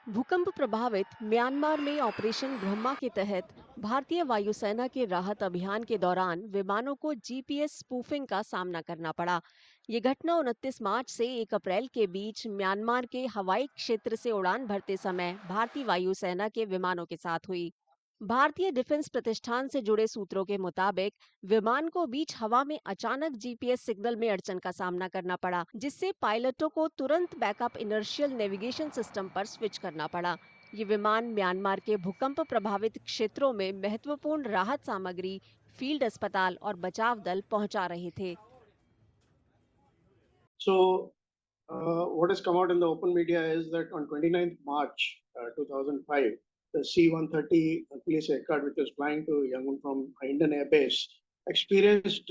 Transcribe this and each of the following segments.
भूकंप प्रभावित म्यांमार में ऑपरेशन ब्रह्मा के तहत भारतीय वायुसेना के राहत अभियान के दौरान विमानों को जीपीएस स्पूफिंग का सामना करना पड़ा। ये घटना 29 मार्च से 1 अप्रैल के बीच म्यांमार के हवाई क्षेत्र से उड़ान भरते समय भारतीय वायुसेना के विमानों के साथ हुई। भारतीय डिफेंस प्रतिष्ठान से जुड़े सूत्रों के मुताबिक विमान को बीच हवा में अचानक जीपीएस सिग्नल में अड़चन का सामना करना पड़ा, जिससे पायलटों को तुरंत बैकअप इनर्शियल नेविगेशन सिस्टम पर स्विच करना पड़ा। ये विमान म्यांमार के भूकंप प्रभावित क्षेत्रों में महत्वपूर्ण राहत सामग्री, फील्ड अस्पताल और बचाव दल पहुंचा रहे थे। So, what has come out in the open media is that on 29th March 2005, the C-130 Hercules aircraft, which was flying to Yangon from Hindon Air Base, experienced,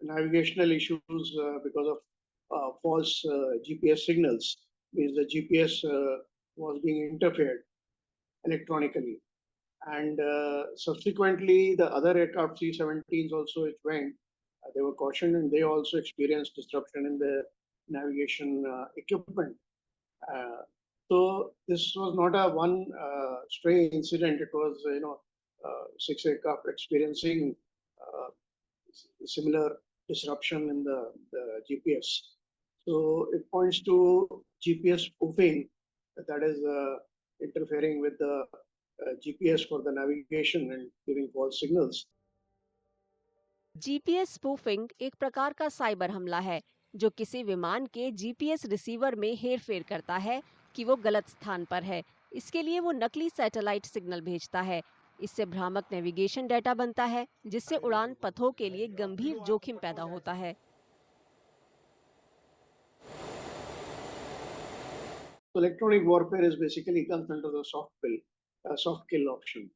navigational issues because of false GPS signals. Means the GPS was being interfered electronically, and subsequently the other aircraft C-17s also it went. They were cautioned, and they also experienced disruption in the navigation equipment. Uh, so this was not a one stray incident. It was six aircraft experiencing similar disruption in the GPS. So it points to GPS spoofing, that is interfering with the GPS for the navigation and giving false signals. GPS spoofing एक प्रकार का cyber हमला है जो किसी विमान के GPS receiver में हेरफेर करता है कि वो गलत स्थान पर है। इसके लिए वो नकली सैटेलाइट सिग्नल भेजता है। इससे भ्रामक नेविगेशन डेटा बनता है, जिससे उड़ान पथों के लिए गंभीर जोखिम पैदा होता है। So electronic warfare is basically comes under the soft kill option.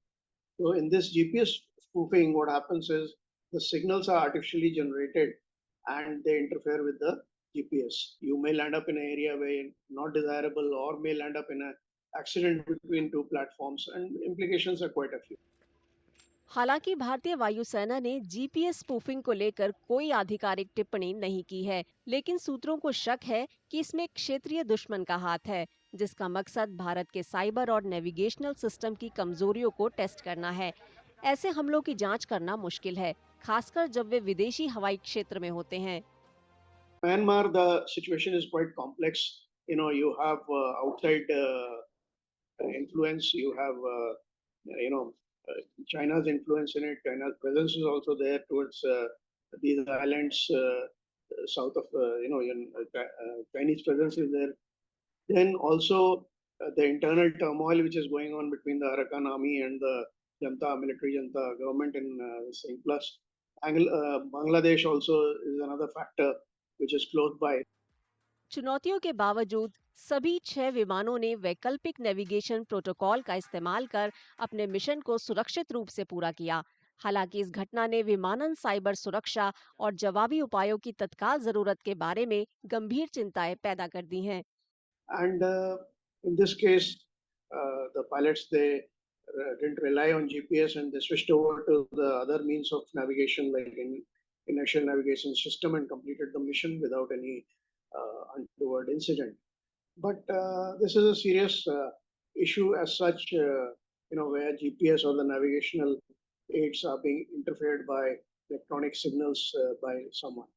So in this GPS spoofing, what happens is the signals are artificially generated and they interfere with the GPS. You may land up in an area where not desirable, or may land up in an accident between two platforms, and implications are quite a few. हालांकि भारतीय वायुसेना ने GPS spoofing को लेकर कोई आधिकारिक टिप्पणी नहीं की है, लेकिन सूत्रों को शक है कि इसमें क्षेत्रीय दुश्मन का हाथ है, जिसका मकसद भारत के साइबर और नेविगेशनल सिस्टम की कमजोरियों को टेस्ट करना है। ऐसे हमलों की जांच करना मुश्किल है, खासकर जब वे विदेशी हवाई क्षेत्र में होते हैं। Myanmar, the situation is quite complex. You have outside influence, you have China's influence in it. China's presence is also there towards these islands south of Chinese presence is there. Then also the internal turmoil which is going on between the Arakan army and the Janta military Janta government in Singh. Plus, Bangladesh also is another factor which is close by. चुनौतियों के बावजूद सभी 6 विमानों ने वैकल्पिक navigation protocol का इस्तेमाल कर अपने मिशन को सुरक्षित रूप से पूरा किया। हालांकि इस घटना ने विमानन साइबर सुरक्षा और जवाबी उपायों की तत्काल जरूरत के बारे में गंभीर चिंताएं पैदा कर दी हैं। And in this case, the pilots, they didn't rely on GPS, and they switched over to the other means of navigation, like in inertial navigation system, and completed the mission without any untoward incident. But this is a serious issue as such, where GPS or the navigational aids are being interfered by electronic signals by someone.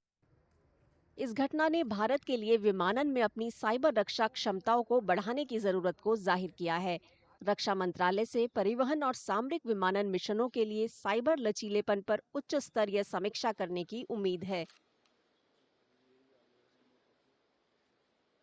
इस घटना ने भारत के लिए विमानन में अपनी cyber रक्षा क्षमताओं को बढ़ाने की जरूरत को जाहिर किया है। रक्षा मंत्रालय से परिवहन और सामरिक विमानन मिशनों के लिए साइबर लचीलेपन पर उच्च स्तरीय समीक्षा करने की उम्मीद है।